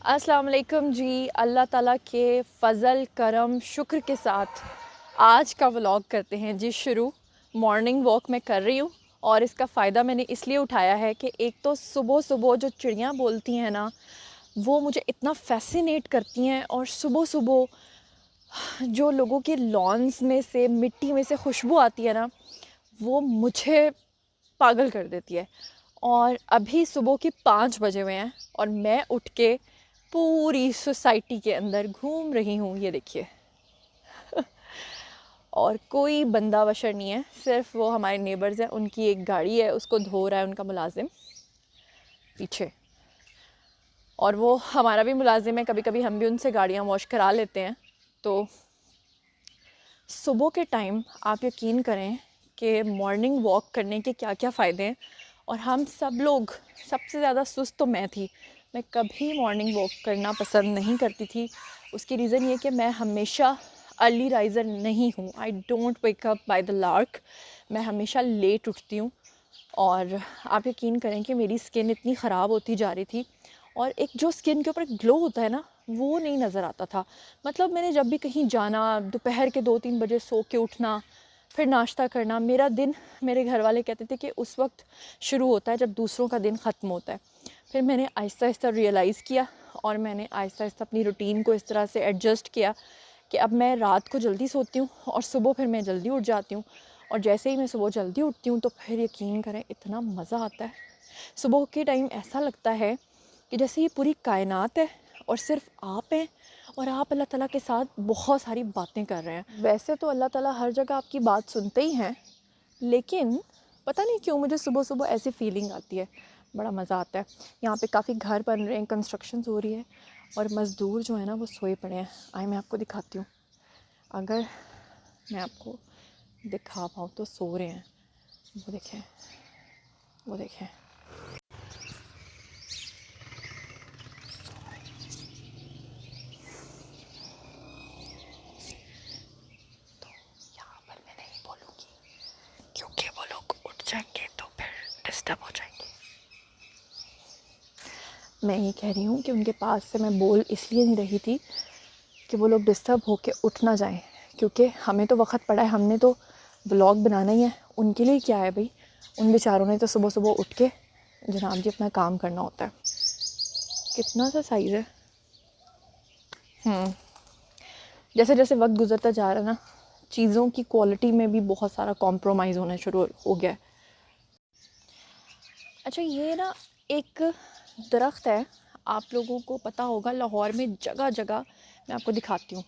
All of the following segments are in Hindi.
अस्सलाम वालेकुम जी। अल्लाह ताला के फ़ज़ल करम शुक्र के साथ आज का व्लॉग करते हैं जी शुरू। मॉर्निंग वॉक मैं कर रही हूँ और इसका फ़ायदा मैंने इसलिए उठाया है कि एक तो सुबह सुबह जो चिड़ियाँ बोलती हैं ना, वो मुझे इतना फ़ैसिनेट करती हैं। और सुबह सुबह जो लोगों के लॉन्स में से मिट्टी में से खुशबू आती है ना, वो मुझे पागल कर देती है। और अभी सुबह के 5 बजे हुए हैं और मैं उठ के पूरी सोसाइटी के अंदर घूम रही हूँ, ये देखिए। और कोई बंदा बशर नहीं है, सिर्फ वो हमारे नेबर्स हैं, उनकी एक गाड़ी है, उसको धो रहा है उनका मुलाजिम पीछे। और वो हमारा भी मुलाजिम है, कभी कभी हम भी उनसे गाड़ियाँ वॉश करा लेते हैं। तो सुबह के टाइम आप यकीन करें कि मॉर्निंग वॉक करने के क्या क्या फ़ायदे हैं। और हम सब लोग, सबसे ज़्यादा सुस्त तो मैं थी, मैं कभी मॉर्निंग वॉक करना पसंद नहीं करती थी। उसकी रीज़न ये कि मैं हमेशा अर्ली राइज़र नहीं हूँ। I don't wake up by the lark. मैं हमेशा लेट उठती हूँ। और आप यकीन करें कि मेरी स्किन इतनी ख़राब होती जा रही थी और एक जो स्किन के ऊपर ग्लो होता है ना, वो नहीं नज़र आता था। मतलब मैंने जब भी कहीं जाना, दोपहर के 2-3 बजे सो के उठना, फिर नाश्ता करना, मेरा दिन, मेरे घर वाले कहते थे कि उस वक्त शुरू होता है जब दूसरों का दिन ख़त्म होता है। फिर मैंने आहिस्ता आहिस्ता रियलाइज़ किया और मैंने आहिस्ता आहिस्ता अपनी रूटीन को इस तरह से एडजस्ट किया कि अब मैं रात को जल्दी सोती हूँ और सुबह फिर मैं जल्दी उठ जाती हूँ। और जैसे ही मैं सुबह जल्दी उठती हूँ तो फिर यकीन करें इतना मज़ा आता है। सुबह के टाइम ऐसा लगता है कि जैसे ये पूरी कायनात है और सिर्फ आप हैं और आप अल्लाह ताला के साथ बहुत सारी बातें कर रहे हैं। वैसे तो अल्लाह ताला हर जगह आपकी बात सुनते ही हैं, लेकिन पता नहीं क्यों मुझे सुबह सुबह ऐसी फीलिंग आती है, बड़ा मज़ा आता है। यहाँ पे काफ़ी घर बन रहे हैं, कंस्ट्रक्शन हो रही है और मज़दूर जो है ना वो सोए पड़े हैं। आए मैं आपको दिखाती हूँ, अगर मैं आपको दिखा पाऊँ तो सो रहे हैं। वो देखें, वो देखें। तो यहाँ पर मैं नहीं बोलूँगी क्योंकि वो लोग उठ जाएंगे तो फिर डिस्टर्ब हो जाएंगे। मैं ये कह रही हूँ कि उनके पास से मैं बोल इसलिए नहीं रही थी कि वो लोग डिस्टर्ब होके उठ ना जाएं, क्योंकि हमें तो वक्त पड़ा है, हमने तो व्लॉग बनाना ही है। उनके लिए क्या है भाई, उन बेचारों ने तो सुबह सुबह उठ के जनाब जी अपना काम करना होता है। कितना सा साइज़ है। जैसे जैसे वक्त गुजरता जा रहा है ना, चीज़ों की क्वालिटी में भी बहुत सारा कॉम्प्रोमाइज़ होना शुरू हो गया है। अच्छा, ये ना एक दरख्त है, आप लोगों को पता होगा, लाहौर में जगह जगह, मैं आपको दिखाती हूँ।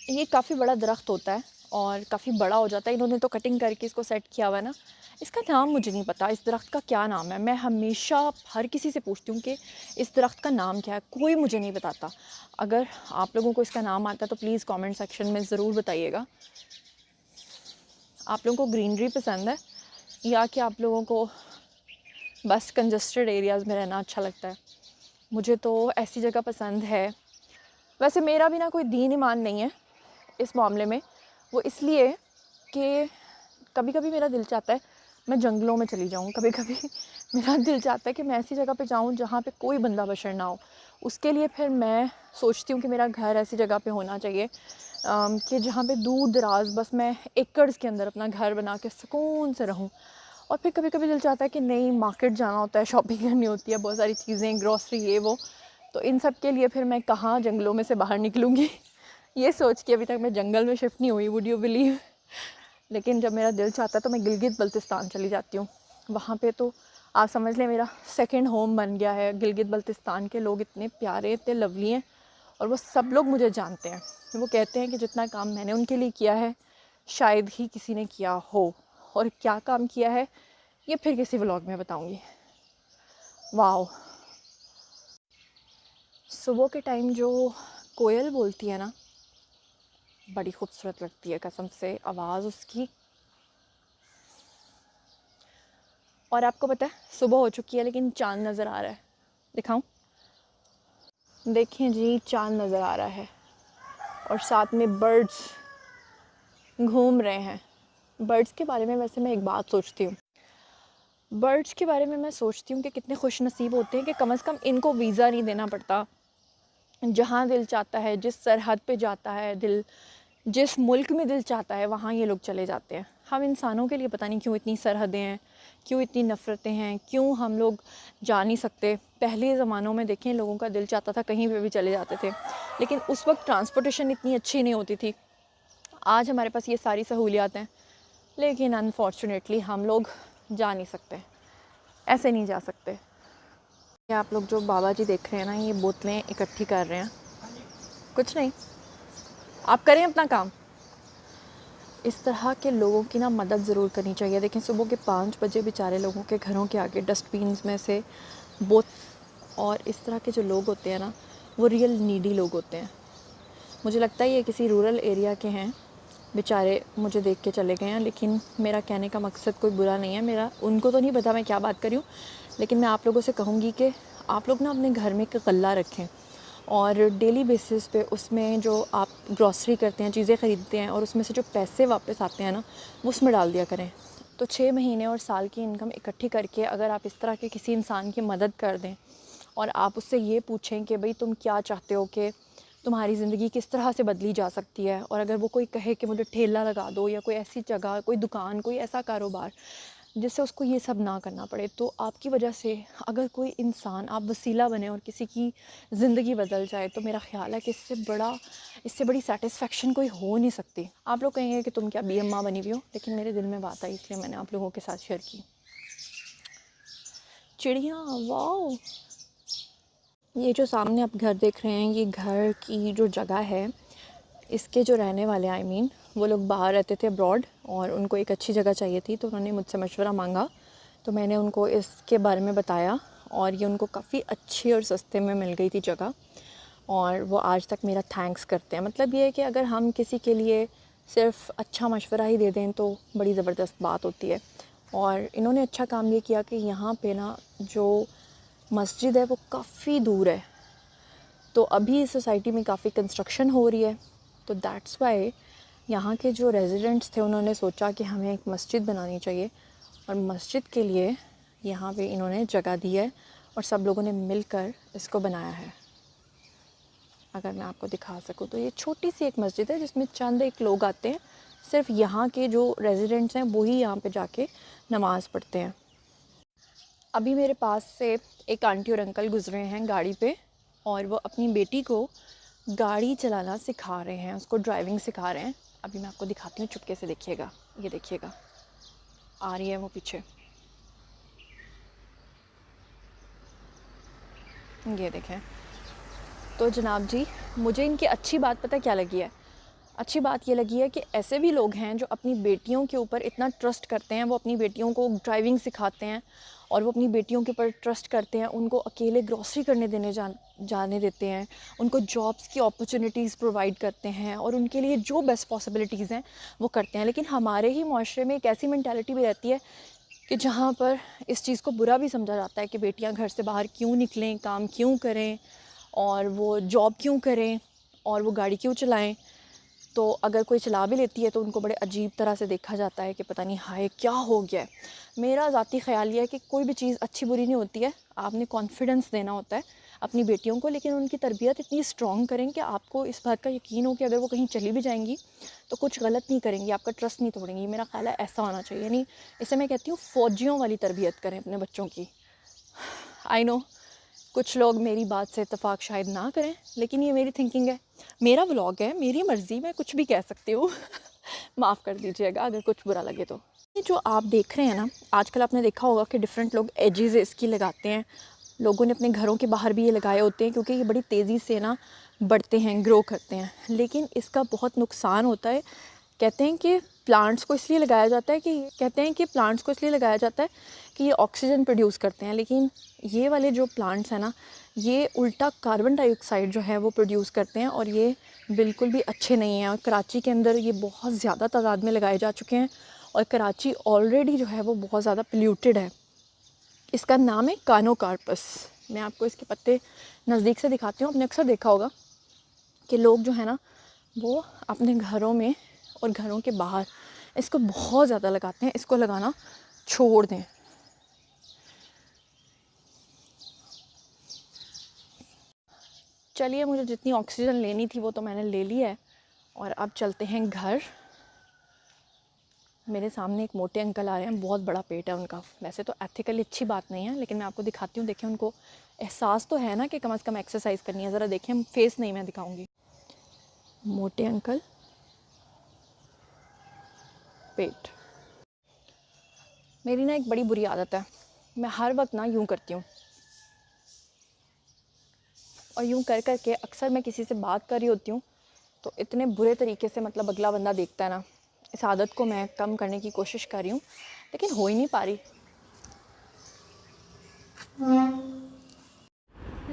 ये काफ़ी बड़ा दरख्त होता है और काफ़ी बड़ा हो जाता है। इन्होंने तो कटिंग करके इसको सेट किया हुआ है ना। इसका नाम मुझे नहीं पता, इस दरख्त का क्या नाम है। मैं हमेशा हर किसी से पूछती हूँ कि इस दरख्त का नाम क्या है, कोई मुझे नहीं बताता। अगर आप लोगों को इसका नाम आता है तो प्लीज़ कमेंट सेक्शन में ज़रूर बताइएगा। आप लोगों को ग्रीनरी पसंद है या कि आप लोगों को बस कंजस्टेड एरियाज़ में रहना अच्छा लगता है? मुझे तो ऐसी जगह पसंद है। वैसे मेरा भी ना कोई दीन ईमान नहीं है इस मामले में, वो इसलिए कि कभी कभी मेरा दिल चाहता है मैं जंगलों में चली जाऊँ, कभी कभी मेरा दिल चाहता है कि मैं ऐसी जगह पे जाऊँ जहाँ पे कोई बंदा बशर ना हो। उसके लिए फिर मैं सोचती हूँ कि मेरा घर ऐसी जगह पे होना चाहिए कि जहाँ पे दूर दराज बस मैं एकड़्स के अंदर अपना घर बना के सुकून से रहूँ। और फिर कभी कभी दिल चाहता है कि नहीं, मार्केट जाना होता है, शॉपिंग करनी होती है, बहुत सारी चीज़ें, ग्रॉसरी, ये वो। तो इन सब के लिए फिर मैं कहाँ जंगलों में से बाहर निकलूँगी ये सोच के अभी तक मैं जंगल में शिफ्ट नहीं हुई, वुड यू बिलीव। लेकिन जब मेरा दिल चाहता है तो मैं गिलगित बल्तिस्तान चली जाती हूँ। वहाँ पे तो आप समझ लें मेरा सेकंड होम बन गया है। गिलगित बल्तिस्तान के लोग इतने प्यारे, इतने लवली हैं और वो सब लोग मुझे जानते हैं। वो कहते हैं कि जितना काम मैंने उनके लिए किया है शायद ही किसी ने किया हो। और क्या काम किया है ये फिर किसी व्लॉग में बताऊँगी। वाह, सुबह के टाइम जो कोयल बोलती है ना, बड़ी खूबसूरत लगती है कसम से आवाज़ उसकी। और आपको पता है सुबह हो चुकी है लेकिन चाँद नज़र आ रहा है, दिखाऊं? देखें जी, चाँद नज़र आ रहा है और साथ में बर्ड्स घूम रहे हैं। बर्ड्स के बारे में वैसे मैं एक बात सोचती हूँ, बर्ड्स के बारे में मैं सोचती हूँ कि कितने खुश नसीब होते हैं कि कम से कम इनको वीज़ा नहीं देना पड़ता। जहाँ दिल चाहता है, जिस सरहद पे जाता है दिल, जिस मुल्क में दिल चाहता है वहाँ ये लोग चले जाते हैं। हम इंसानों के लिए पता नहीं क्यों इतनी सरहदें हैं, क्यों इतनी नफ़रतें हैं, क्यों हम लोग जा नहीं सकते। पहले ज़मानों में देखें, लोगों का दिल चाहता था कहीं पे भी चले जाते थे, लेकिन उस वक्त ट्रांसपोर्टेशन इतनी अच्छी नहीं होती थी। आज हमारे पास ये सारी सहूलियात हैं, लेकिन अनफॉर्चुनेटली हम लोग जा नहीं सकते, ऐसे नहीं जा सकते। ये आप लोग जो बाबा जी देख रहे हैं ना, ये बोतलें इकट्ठी कर रहे हैं। कुछ नहीं, आप करें अपना काम। इस तरह के लोगों की ना मदद ज़रूर करनी चाहिए। देखें, सुबह के 5 बजे बेचारे लोगों के घरों के आगे डस्टबिन में से बोत और इस तरह के जो लोग होते हैं ना, वो रियल नीडी लोग होते हैं। मुझे लगता है ये किसी रूरल एरिया के हैं, बेचारे मुझे देख के चले गए हैं। लेकिन मेरा कहने का मकसद कोई बुरा नहीं है, मेरा उनको तो नहीं पता मैं क्या बात कर रही हूँ, लेकिन मैं आप लोगों से कहूँगी कि आप लोग ना अपने घर में एक गल्ला रखें और डेली बेसिस पे उसमें जो आप ग्रॉसरी करते हैं, चीज़ें ख़रीदते हैं, और उसमें से जो पैसे वापस आते हैं ना, वो उसमें डाल दिया करें। तो 6 महीने और साल की इनकम इकट्ठी करके अगर आप इस तरह के किसी इंसान की मदद कर दें और आप उससे ये पूछें कि भाई तुम क्या चाहते हो कि तुम्हारी ज़िंदगी किस तरह से बदली जा सकती है, और अगर वो कोई कहे कि मुझे ठेला लगा दो या कोई ऐसी जगह, कोई दुकान, कोई ऐसा कारोबार जिससे उसको ये सब ना करना पड़े, तो आपकी वजह से अगर कोई इंसान, आप वसीला बने और किसी की ज़िंदगी बदल जाए, तो मेरा ख़्याल है कि इससे बड़ी सेटिस्फेक्शन कोई हो नहीं सकती। आप लोग कहेंगे कि तुम क्या बी अम्मा बनी हुई हो, लेकिन मेरे दिल में बात आई इसलिए मैंने आप लोगों के साथ शेयर की। चिड़िया, वाओ! ये जो सामने आप घर देख रहे हैं, ये घर की जो जगह है, इसके जो रहने वाले वो लोग बाहर रहते थे अब्रॉड, और उनको एक अच्छी जगह चाहिए थी, तो उन्होंने मुझसे मशवरा मांगा। तो मैंने उनको इसके बारे में बताया और ये उनको काफ़ी अच्छी और सस्ते में मिल गई थी जगह, और वो आज तक मेरा थैंक्स करते हैं। मतलब ये है कि अगर हम किसी के लिए सिर्फ अच्छा मशवरा ही दे दें तो बड़ी ज़बरदस्त बात होती है। और इन्होंने अच्छा काम ये किया कि यहाँ पे ना जो मस्जिद है वो काफ़ी दूर है, तो अभी इस सोसाइटी में काफ़ी कंस्ट्रक्शन हो रही है, तो दैट्स वाई यहाँ के जो रेजिडेंट्स थे उन्होंने सोचा कि हमें एक मस्जिद बनानी चाहिए, और मस्जिद के लिए यहाँ पे इन्होंने जगह दी है और सब लोगों ने मिलकर इसको बनाया है। अगर मैं आपको दिखा सकूँ तो ये छोटी सी एक मस्जिद है जिसमें चंद एक लोग आते हैं, सिर्फ यहाँ के जो रेजिडेंट्स हैं वही यहाँ पे जाके नमाज़ पढ़ते हैं। अभी मेरे पास से एक आंटी और अंकल गुजरे हैं गाड़ी पे, और वो अपनी बेटी को गाड़ी चलाना सिखा रहे हैं, उसको ड्राइविंग सिखा रहे हैं। अभी मैं आपको दिखाती हूँ, चुपके से देखिएगा। ये देखिएगा, आ रही है वो पीछे, ये देखें। तो जनाब जी, मुझे इनकी अच्छी बात पता क्या लगी है? अच्छी बात ये लगी है कि ऐसे भी लोग हैं जो अपनी बेटियों के ऊपर इतना ट्रस्ट करते हैं, वो अपनी बेटियों को ड्राइविंग सिखाते हैं, और वो अपनी बेटियों के ऊपर ट्रस्ट करते हैं, उनको अकेले ग्रॉसरी करने जाने देते हैं, उनको जॉब्स की अपॉर्चुनिटीज़ प्रोवाइड करते हैं, और उनके लिए जो बेस्ट पॉसिबिलिटीज़ हैं वो करते हैं। लेकिन हमारे ही माशरे में एक ऐसी मैंटालिटी भी रहती है कि जहाँ पर इस चीज़ को बुरा भी समझा जाता है कि बेटियाँ घर से बाहर क्यों निकलें, काम क्यों करें, और वो जॉब क्यों करें, और वो गाड़ी क्यों चलाएं। तो अगर कोई चला भी लेती है तो उनको बड़े अजीब तरह से देखा जाता है कि पता नहीं हाय क्या हो गया है। मेरा ज़ाती ख़्याल ये है कि कोई भी चीज़ अच्छी बुरी नहीं होती है, आपने कॉन्फिडेंस देना होता है अपनी बेटियों को, लेकिन उनकी तरबियत इतनी स्ट्रॉन्ग करें कि आपको इस बात का यकीन हो कि अगर वो कहीं चली भी जाएंगी तो कुछ गलत नहीं करेंगी, आपका ट्रस्ट नहीं तोड़ेंगी। मेरा ख़्याल है ऐसा होना चाहिए। नहीं, इसे मैं कहती हूँ फ़ौजियों वाली तरबियत करें अपने बच्चों की। आई नो कुछ लोग मेरी बात से इत्तेफाक शायद ना करें, लेकिन ये मेरी थिंकिंग है, मेरा व्लॉग है, मेरी मर्ज़ी, मैं कुछ भी कह सकती हूँ। माफ़ कर दीजिएगा अगर कुछ बुरा लगे तो। ये जो आप देख रहे हैं ना, आजकल आपने देखा होगा कि डिफरेंट लोग एजेस इसकी लगाते हैं। लोगों ने अपने घरों के बाहर भी ये लगाए होते हैं क्योंकि ये बड़ी तेज़ी से ना बढ़ते हैं, ग्रो करते हैं, लेकिन इसका बहुत नुकसान होता है। कहते हैं कि प्लांट्स को इसलिए लगाया जाता है कि ये ऑक्सीजन प्रोड्यूस करते हैं, लेकिन ये वाले जो प्लांट्स हैं ना, ये उल्टा कार्बन डाइऑक्साइड जो है वो प्रोड्यूस करते हैं, और ये बिल्कुल भी अच्छे नहीं हैं। और कराची के अंदर ये बहुत ज़्यादा तादाद में लगाए जा चुके हैं, और कराची ऑलरेडी जो है वो बहुत ज़्यादा पोल्यूटेड है। इसका नाम है कानोकार्पस। मैं आपको इसके पत्ते नज़दीक से दिखाती हूँ। आपने अक्सर देखा होगा कि लोग जो है ना वो अपने घरों में और घरों के बाहर इसको बहुत ज़्यादा लगाते हैं। इसको लगाना छोड़ दें, चलिए, मुझे जितनी ऑक्सीजन लेनी थी वो तो मैंने ले ली है और अब चलते हैं घर। मेरे सामने एक मोटे अंकल आ रहे हैं, बहुत बड़ा पेट है उनका। वैसे तो एथिकली अच्छी बात नहीं है, लेकिन मैं आपको दिखाती हूँ। देखें, उनको एहसास तो है ना कि कम से कम एक्सरसाइज करनी है। ज़रा देखें, फेस नहीं मैं दिखाऊंगी। मोटे अंकल, पेट। मेरी ना एक बड़ी बुरी आदत है, मैं हर वक्त ना यूँ करती हूँ, और यूँ कर कर के अक्सर मैं किसी से बात कर रही होती हूँ तो इतने बुरे तरीके से मतलब अगला बंदा देखता है ना। इस आदत को मैं कम करने की कोशिश कर रही हूँ, लेकिन हो ही नहीं पा रही।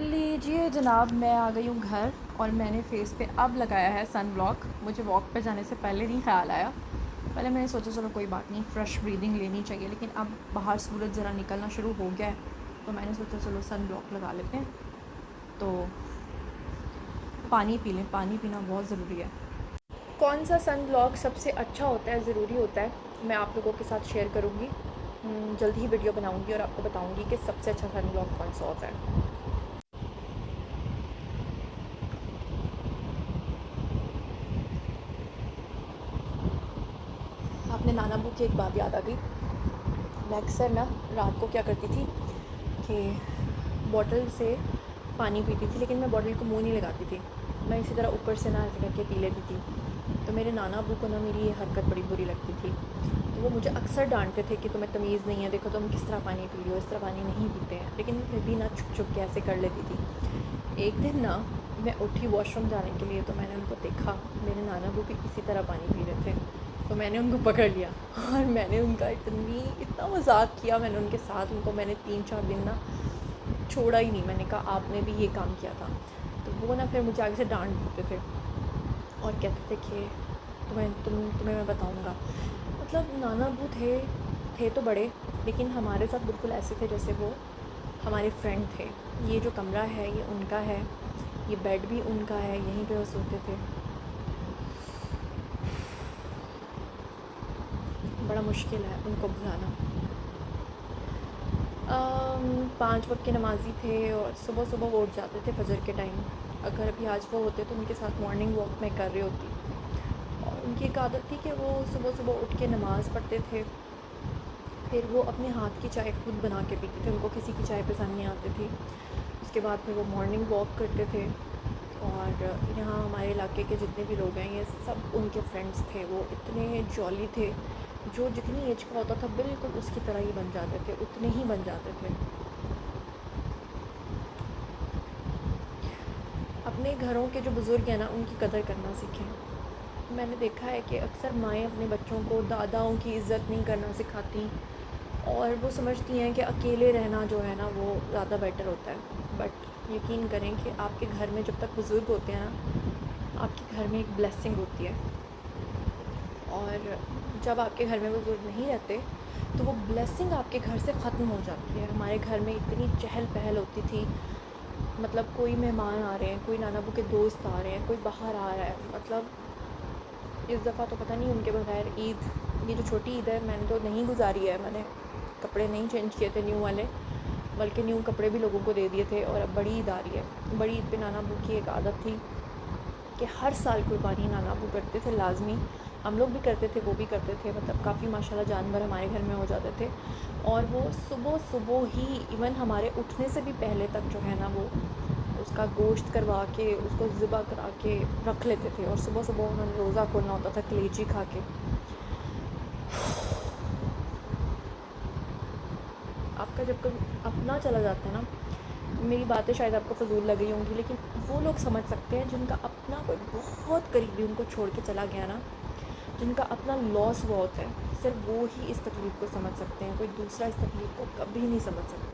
लीजिए जनाब, मैं आ गई हूँ घर और मैंने फेस पे अब लगाया है सन ब्लॉक। मुझे वॉक पे जाने से पहले नहीं ख्याल आया। पहले मैंने सोचा चलो कोई बात नहीं, फ्रेश ब्रीदिंग लेनी चाहिए, लेकिन अब बाहर सूरज ज़रा निकलना शुरू हो गया है तो मैंने सोचा चलो सन ब्लॉक लगा लेते हैं। तो पानी पी लें, पानी पीना बहुत ज़रूरी है। कौन सा सन ब्लॉक सबसे अच्छा होता है, ज़रूरी होता है, मैं आप लोगों के साथ शेयर करूँगी। जल्दी ही वीडियो बनाऊँगी और आपको बताऊँगी कि सबसे अच्छा सन ब्लॉक कौन सा होता है। आपने नाना बू की एक बात याद आ गई। मैं अक्सर ना रात को क्या करती थी कि बॉटल से पानी पीती थी, लेकिन मैं बॉटल को मुंह नहीं लगाती थी। मैं इसी तरह ऊपर से ना ऐसे करके पी लेती थी। तो मेरे नाना अबू को ना मेरी ये हरकत बड़ी बुरी लगती थी, तो वो मुझे अक्सर डांटते थे कि तुम्हें तमीज़ नहीं है, देखो तुम किस तरह पानी पी रही हो, इस तरह पानी नहीं पीते हैं। लेकिन फिर भी ना छुप छुप के ऐसे कर लेती थी। एक दिन ना मैं उठी वॉशरूम जाने के लिए, तो मैंने उनको देखा, मेरे नाना अबू भी इसी तरह पानी पी रहे थे। तो मैंने उनको पकड़ लिया और मैंने उनका इतना मजाक किया। मैंने उनके साथ, उनको मैंने 3-4 दिन ना छोड़ा ही नहीं। मैंने कहा आपने भी ये काम किया था। तो वो ना फिर मुझे आगे से डांट देते थे और कहते थे कि तुम्हें मैं बताऊंगा। मतलब नाना अबू थे तो बड़े, लेकिन हमारे साथ बिल्कुल ऐसे थे जैसे वो हमारे फ्रेंड थे। ये जो कमरा है ये उनका है, ये बेड भी उनका है, यहीं पे वो सोते थे। बड़ा मुश्किल है उनको भुलाना। 5 वक्त के नमाज़ी थे और सुबह सुबह वो उठ जाते थे फजर के टाइम। अगर अभी आज वो होते तो उनके साथ मॉर्निंग वॉक में कर रही होती। और उनकी एक आदत थी कि वो सुबह सुबह उठ के नमाज़ पढ़ते थे, फिर वो अपने हाथ की चाय खुद बना के पीते थे, उनको किसी की चाय पसंद नहीं आती थी। उसके बाद फिर वो मॉर्निंग वॉक करते थे। और यहाँ हमारे इलाके के जितने भी लोग हैं ये सब उनके फ्रेंड्स थे। वो इतने जॉली थे, जो जितनी एज का होता था बिल्कुल उसकी तरह ही बन जाते थे, उतने ही बन जाते थे। अपने घरों के जो बुज़ुर्ग हैं ना उनकी कदर करना सीखें। मैंने देखा है कि अक्सर माएँ अपने बच्चों को दादाओं की इज़्ज़त नहीं करना सिखाती, और वो समझती हैं कि अकेले रहना जो है ना वो ज़्यादा बेटर होता है। बट यकीन करें कि आपके घर में जब तक बुज़ुर्ग होते हैं ना, आपके घर में एक ब्लेसिंग होती है। और जब आपके घर में बुज़ुर्ग नहीं रहते तो वो ब्लेसिंग आपके घर से ख़त्म हो जाती है। हमारे घर में इतनी चहल पहल होती थी, मतलब कोई मेहमान आ रहे हैं, कोई नाना बू के दोस्त आ रहे हैं, कोई बाहर आ रहा है। मतलब इस दफ़ा तो पता नहीं उनके बगैर ईद, ये जो छोटी ईद है मैंने तो नहीं गुजारी है। मैंने कपड़े नहीं चेंज किए थे न्यू वाले, बल्कि न्यू कपड़े भी लोगों को दे दिए थे। और अब बड़ी ईद आ रही है। बड़ी ईद पे नाना बू की एक आदत थी कि हर साल कुर्बानी नाना बू करते थे लाजमी। हम लोग भी करते थे, वो भी करते थे। मतलब काफ़ी माशाल्लाह जानवर हमारे घर में हो जाते थे। और वो सुबह सुबह ही, इवन हमारे उठने से भी पहले तक जो है ना वो उसका गोश्त करवा के, उसको ज़िबा करा के रख लेते थे। और सुबह सुबह उन्होंने रोज़ा खोलना होता था कलेजी खा के। आपका जब कभी अपना चला जाता है ना, मेरी बातें शायद आपको फजूल लग रही होंगी, लेकिन वो लोग समझ सकते हैं जिनका अपना कोई बहुत करीबी उनको छोड़ के चला गया ना, जिनका अपना लॉस हुआ होता है, सिर्फ वो ही इस तकलीफ़ को समझ सकते हैं। कोई दूसरा इस तकलीफ़ को कभी नहीं समझ सकता।